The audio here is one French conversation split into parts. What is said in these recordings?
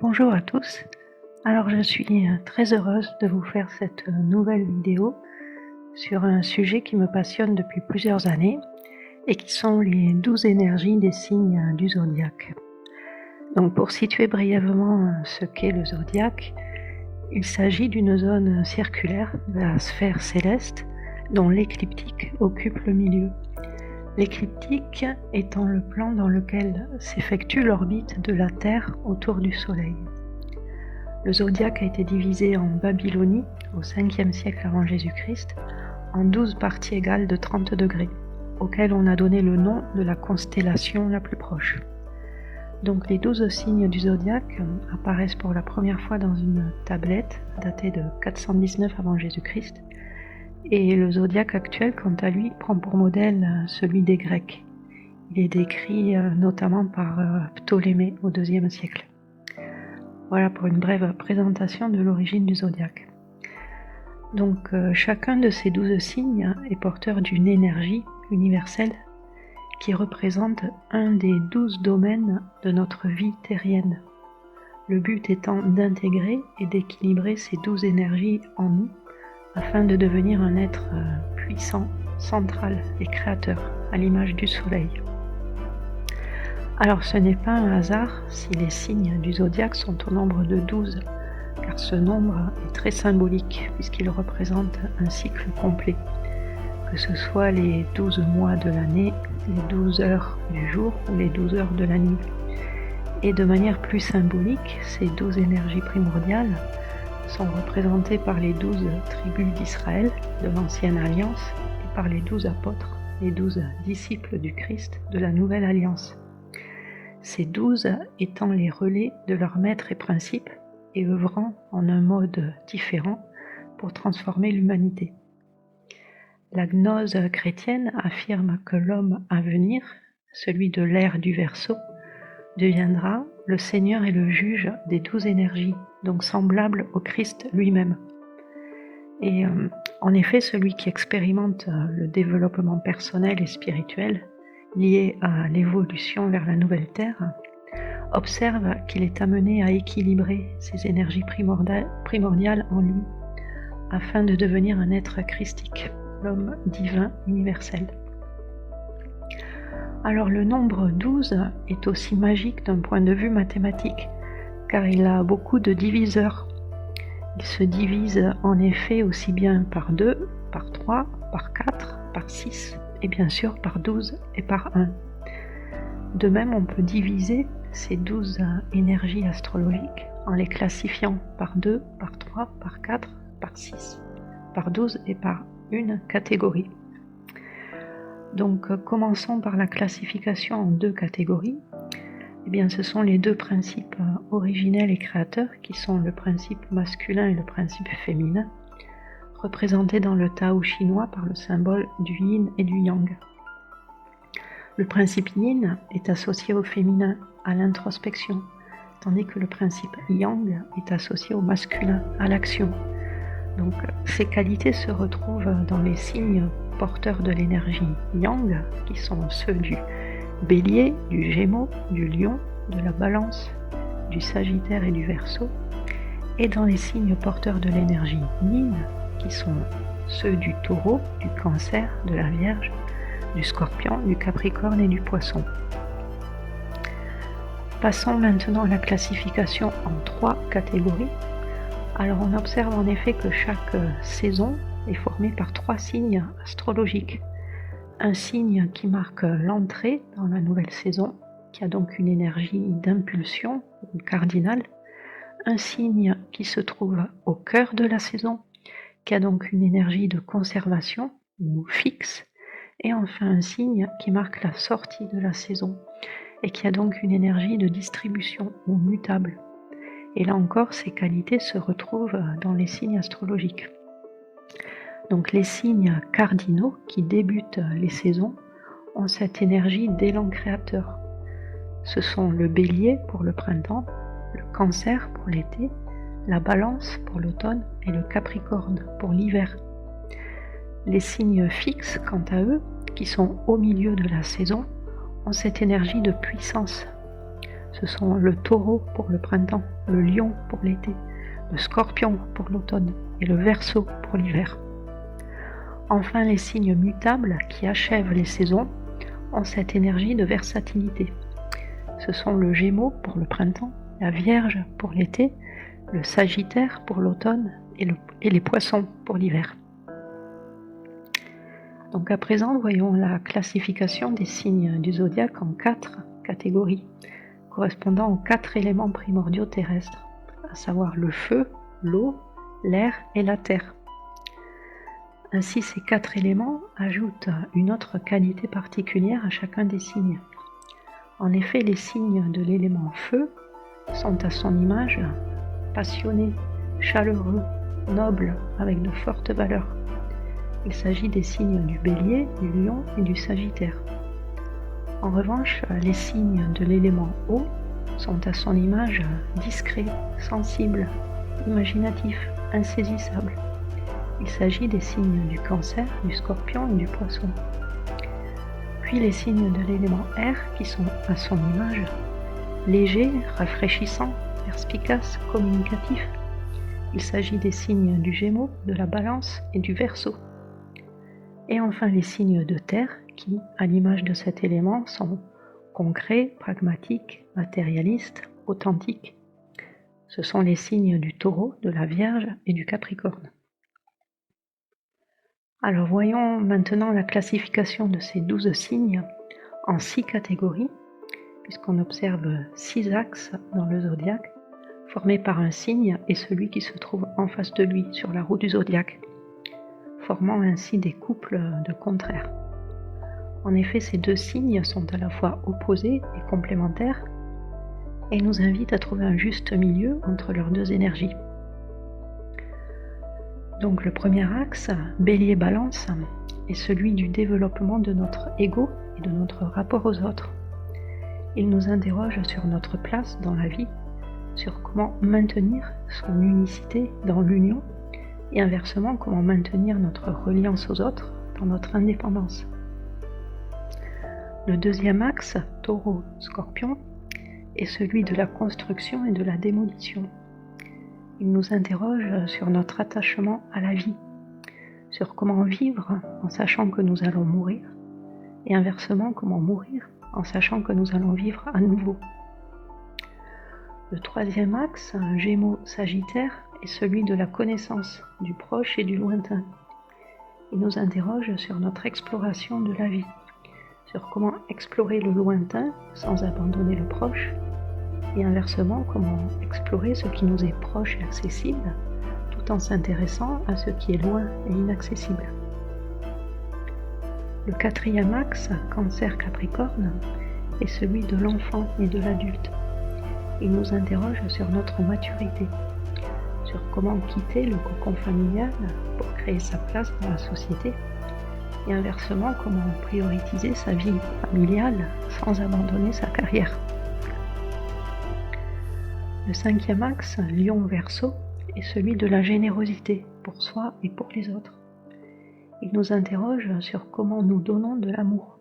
Bonjour à tous. Alors je suis très heureuse de vous faire cette nouvelle vidéo sur un sujet qui me passionne depuis plusieurs années et qui sont les 12 énergies des signes du zodiaque. Donc pour situer brièvement ce qu'est le zodiaque, il s'agit d'une zone circulaire de la sphère céleste dont l'écliptique occupe le milieu. L'écliptique étant le plan dans lequel s'effectue l'orbite de la Terre autour du Soleil. Le zodiaque a été divisé en Babylonie, au 5e siècle avant Jésus-Christ, en 12 parties égales de 30 degrés, auxquelles on a donné le nom de la constellation la plus proche. Donc les 12 signes du zodiaque apparaissent pour la première fois dans une tablette datée de 419 avant Jésus-Christ, et le zodiaque actuel, quant à lui, prend pour modèle celui des Grecs. Il est décrit notamment par Ptolémée au IIe siècle. Voilà pour une brève présentation de l'origine du zodiaque. Donc chacun de ces 12 signes est porteur d'une énergie universelle qui représente un des 12 domaines de notre vie terrienne. Le but étant d'intégrer et d'équilibrer ces 12 énergies en nous afin de devenir un être puissant, central et créateur à l'image du soleil. Alors ce n'est pas un hasard si les signes du zodiaque sont au nombre de 12, car ce nombre est très symbolique puisqu'il représente un cycle complet, que ce soit les 12 mois de l'année, les 12 heures du jour ou les 12 heures de la nuit. Et de manière plus symbolique, ces 12 énergies primordiales sont représentées par les 12 tribus d'Israël de l'Ancienne Alliance et par les 12 apôtres, les 12 disciples du Christ de la Nouvelle Alliance. Ces 12 étant les relais de leur maître et principe et œuvrant en un mode différent pour transformer l'humanité. La gnose chrétienne affirme que l'homme à venir, celui de l'ère du Verseau, deviendra le Seigneur et le juge des 12 énergies, donc semblable au Christ lui-même. Et en effet, celui qui expérimente le développement personnel et spirituel lié à l'évolution vers la nouvelle Terre, observe qu'il est amené à équilibrer ces énergies primordiales en lui, afin de devenir un être christique, l'homme divin universel. Alors le nombre 12 est aussi magique d'un point de vue mathématique, car il a beaucoup de diviseurs. Il se divise en effet aussi bien par 2, par 3, par 4, par 6, et bien sûr par 12 et par 1. De même, on peut diviser ces 12 énergies astrologiques en les classifiant par 2, par 3, par 4, par 6, par 12 et par une catégorie. Donc commençons par la classification en 2 catégories. Eh bien, ce sont les 2 principes originels et créateurs qui sont le principe masculin et le principe féminin, représentés dans le Tao chinois par le symbole du yin et du yang. Le principe yin est associé au féminin, à l'introspection, tandis que le principe yang est associé au masculin, à l'action. Donc ces qualités se retrouvent dans les signes porteurs de l'énergie yang, qui sont ceux du Bélier, du Gémeaux, du Lion, de la Balance, du Sagittaire et du Verseau, et dans les signes porteurs de l'énergie yin, qui sont ceux du Taureau, du Cancer, de la Vierge, du Scorpion, du Capricorne et du Poisson. Passons maintenant à la classification en 3 catégories. Alors on observe en effet que chaque saison est formée par 3 signes astrologiques. Un signe qui marque l'entrée dans la nouvelle saison, qui a donc une énergie d'impulsion cardinale. Un signe qui se trouve au cœur de la saison, qui a donc une énergie de conservation ou fixe. Et enfin un signe qui marque la sortie de la saison et qui a donc une énergie de distribution ou mutable. Et là encore, ces qualités se retrouvent dans les signes astrologiques. Donc les signes cardinaux qui débutent les saisons ont cette énergie d'élan créateur. Ce sont le Bélier pour le printemps, le Cancer pour l'été, la Balance pour l'automne et le Capricorne pour l'hiver. Les signes fixes, quant à eux, qui sont au milieu de la saison, ont cette énergie de puissance. Ce sont le taureau pour le printemps, le lion pour l'été, le scorpion pour l'automne et le verseau pour l'hiver. Enfin, les signes mutables qui achèvent les saisons ont cette énergie de versatilité. Ce sont le Gémeaux pour le printemps, la Vierge pour l'été, le Sagittaire pour l'automne et les Poissons pour l'hiver. Donc à présent, voyons la classification des signes du zodiaque en 4 catégories, correspondant aux 4 éléments primordiaux terrestres, à savoir le feu, l'eau, l'air et la terre. Ainsi, ces 4 éléments ajoutent une autre qualité particulière à chacun des signes. En effet, les signes de l'élément feu sont à son image passionnés, chaleureux, nobles, avec de fortes valeurs. Il s'agit des signes du Bélier, du Lion et du Sagittaire. En revanche, les signes de l'élément eau sont à son image discrets, sensibles, imaginatifs, insaisissables. Il s'agit des signes du Cancer, du Scorpion et du Poisson. Puis les signes de l'élément air qui sont à son image légers, rafraîchissants, perspicaces, communicatifs. Il s'agit des signes du Gémeaux, de la Balance et du Verseau. Et enfin les signes de terre qui, à l'image de cet élément, sont concrets, pragmatiques, matérialistes, authentiques. Ce sont les signes du Taureau, de la Vierge et du Capricorne. Alors voyons maintenant la classification de ces 12 signes en 6 catégories, puisqu'on observe 6 axes dans le zodiaque, formés par un signe et celui qui se trouve en face de lui sur la roue du zodiaque, formant ainsi des couples de contraires. En effet, ces 2 signes sont à la fois opposés et complémentaires et nous invitent à trouver un juste milieu entre leurs 2 énergies. Donc le premier axe, Bélier-Balance, est celui du développement de notre ego et de notre rapport aux autres. Il nous interroge sur notre place dans la vie, sur comment maintenir son unicité dans l'union et inversement comment maintenir notre reliance aux autres dans notre indépendance. Le deuxième axe, Taureau-Scorpion, est celui de la construction et de la démolition. Il nous interroge sur notre attachement à la vie, sur comment vivre en sachant que nous allons mourir, et inversement comment mourir en sachant que nous allons vivre à nouveau. Le troisième axe, Gémeaux-Sagittaire, est celui de la connaissance du proche et du lointain. Il nous interroge sur notre exploration de la vie, sur comment explorer le lointain sans abandonner le proche, et inversement, comment explorer ce qui nous est proche et accessible, tout en s'intéressant à ce qui est loin et inaccessible. Le quatrième axe, Cancer-Capricorne, est celui de l'enfant et de l'adulte. Il nous interroge sur notre maturité, sur comment quitter le cocon familial pour créer sa place dans la société, et inversement, comment prioriser sa vie familiale sans abandonner sa carrière. Le cinquième axe, Lion-Verseau, est celui de la générosité pour soi et pour les autres. Il nous interroge sur comment nous donnons de l'amour,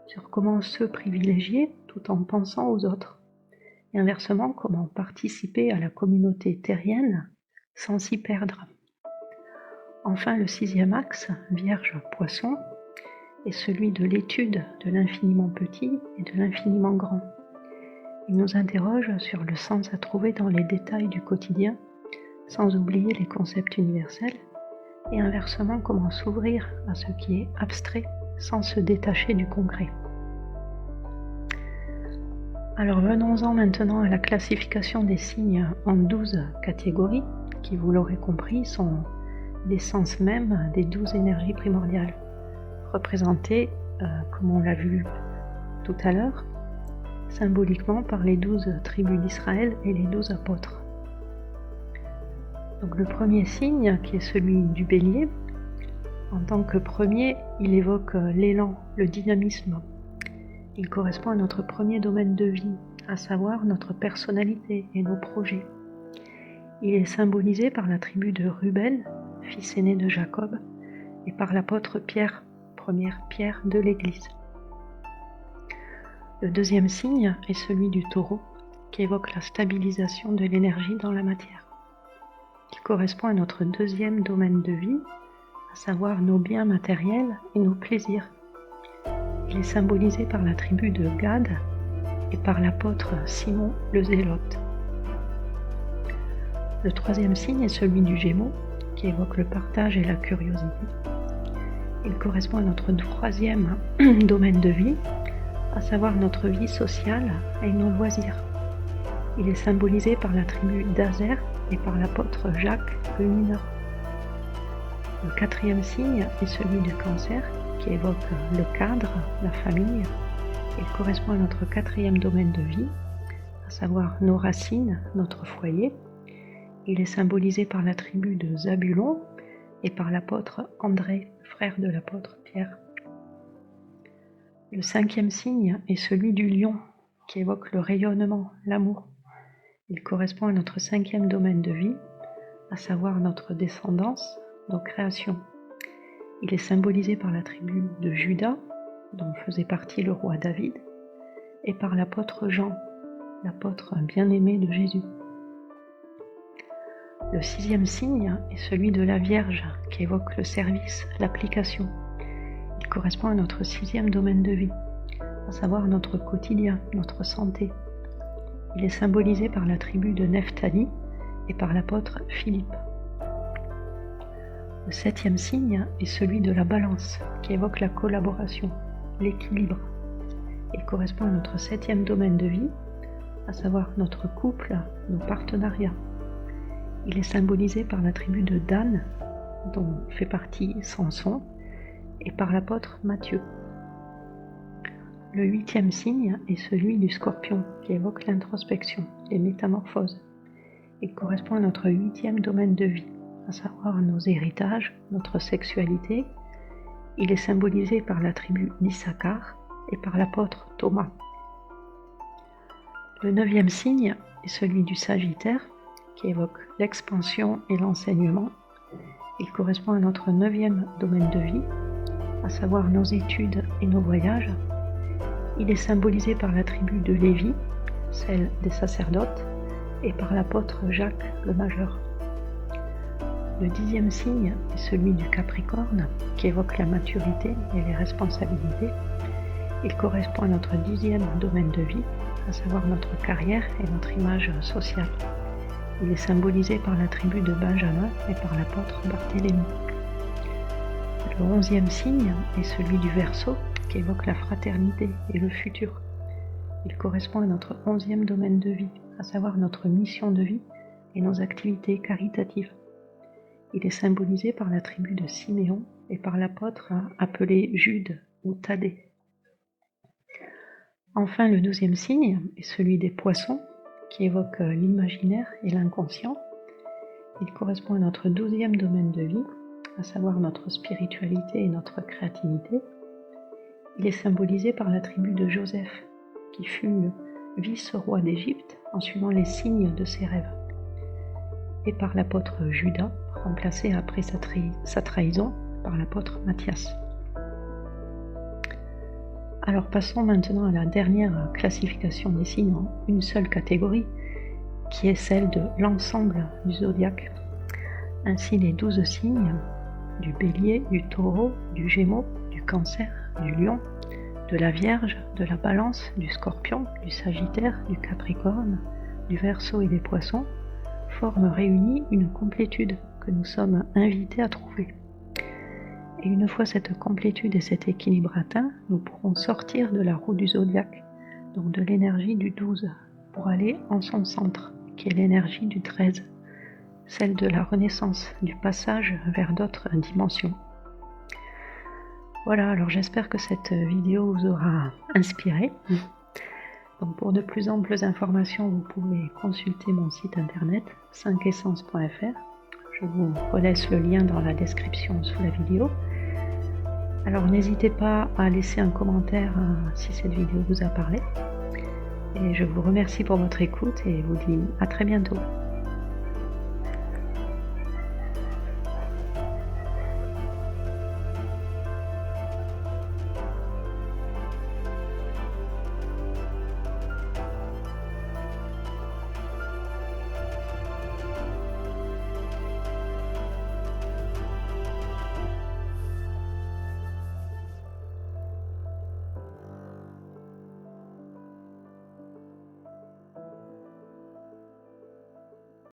sur comment se privilégier tout en pensant aux autres, et inversement comment participer à la communauté terrienne sans s'y perdre. Enfin, le sixième axe, Vierge-Poisson, est celui de l'étude de l'infiniment petit et de l'infiniment grand. Il nous interroge sur le sens à trouver dans les détails du quotidien, sans oublier les concepts universels, et inversement comment s'ouvrir à ce qui est abstrait sans se détacher du concret. Alors venons-en maintenant à la classification des signes en 12 catégories, qui, vous l'aurez compris, sont l'essence même des 12 énergies primordiales, représentées, comme on l'a vu tout à l'heure, symboliquement par les 12 tribus d'Israël et les 12 apôtres. Donc le premier signe, qui est celui du Bélier, en tant que premier, il évoque l'élan, le dynamisme. Il correspond à notre premier domaine de vie, à savoir notre personnalité et nos projets. Il est symbolisé par la tribu de Ruben, fils aîné de Jacob, et par l'apôtre Pierre, première pierre de l'Église. Le deuxième signe est celui du taureau, qui évoque la stabilisation de l'énergie dans la matière. Il correspond à notre deuxième domaine de vie, à savoir nos biens matériels et nos plaisirs. Il est symbolisé par la tribu de Gad et par l'apôtre Simon le Zélote. Le troisième signe est celui du Gémeaux, qui évoque le partage et la curiosité. Il correspond à notre troisième domaine de vie, à savoir notre vie sociale et nos loisirs. Il est symbolisé par la tribu d'Azer et par l'apôtre Jacques le Mineur. Le quatrième signe est celui du Cancer, qui évoque le cadre, la famille. Il correspond à notre quatrième domaine de vie, à savoir nos racines, notre foyer. Il est symbolisé par la tribu de Zabulon et par l'apôtre André, frère de l'apôtre Pierre. Le cinquième signe est celui du lion, qui évoque le rayonnement, l'amour. Il correspond à notre cinquième domaine de vie, à savoir notre descendance, nos créations. Il est symbolisé par la tribu de Juda, dont faisait partie le roi David, et par l'apôtre Jean, l'apôtre bien-aimé de Jésus. Le sixième signe est celui de la Vierge, qui évoque le service, l'application. Il correspond à notre sixième domaine de vie, à savoir notre quotidien, notre santé. Il est symbolisé par la tribu de Nephtali et par l'apôtre Philippe. Le septième signe est celui de la Balance, qui évoque la collaboration, l'équilibre. Il correspond à notre septième domaine de vie, à savoir notre couple, nos partenariats. Il est symbolisé par la tribu de Dan, dont fait partie Samson, et par l'apôtre Matthieu. Le huitième signe est celui du Scorpion, qui évoque l'introspection, les métamorphoses. Il correspond à notre huitième domaine de vie, à savoir nos héritages, notre sexualité. Il est symbolisé par la tribu d'Issachar et par l'apôtre Thomas. Le neuvième signe est celui du Sagittaire, qui évoque l'expansion et l'enseignement. Il correspond à notre neuvième domaine de vie, à savoir nos études et nos voyages. Il est symbolisé par la tribu de Lévi, celle des sacerdotes, et par l'apôtre Jacques le Majeur. Le dixième signe est celui du Capricorne, qui évoque la maturité et les responsabilités. Il correspond à notre dixième domaine de vie, à savoir notre carrière et notre image sociale. Il est symbolisé par la tribu de Benjamin et par l'apôtre Barthélemy. Le onzième signe est celui du Verseau, qui évoque la fraternité et le futur. Il correspond à notre onzième domaine de vie, à savoir notre mission de vie et nos activités caritatives. Il est symbolisé par la tribu de Siméon et par l'apôtre appelé Jude ou Thaddée. Enfin, le douzième signe est celui des Poissons, qui évoque l'imaginaire et l'inconscient. Il correspond à notre douzième domaine de vie, à savoir notre spiritualité et notre créativité. Il est symbolisé par la tribu de Joseph, qui fut vice-roi d'Égypte en suivant les signes de ses rêves, et par l'apôtre Judas, remplacé après sa trahison par l'apôtre Matthias. Alors passons maintenant à la dernière classification des signes en une seule catégorie, qui est celle de l'ensemble du zodiaque. Ainsi les 12 signes du Bélier, du Taureau, du Gémeaux, du Cancer, du Lion, de la Vierge, de la Balance, du Scorpion, du Sagittaire, du Capricorne, du Verseau et des Poissons forment réunis une complétude que nous sommes invités à trouver. Et une fois cette complétude et cet équilibre atteint, nous pourrons sortir de la roue du zodiaque, donc de l'énergie du 12, pour aller en son centre, qui est l'énergie du 13, celle de la renaissance, du passage vers d'autres dimensions. Voilà, alors j'espère que cette vidéo vous aura inspiré. Donc pour de plus amples informations, vous pouvez consulter mon site internet 5essence.fr. Je vous relaisse le lien dans la description sous la vidéo. Alors n'hésitez pas à laisser un commentaire si cette vidéo vous a parlé. Et je vous remercie pour votre écoute et vous dis à très bientôt.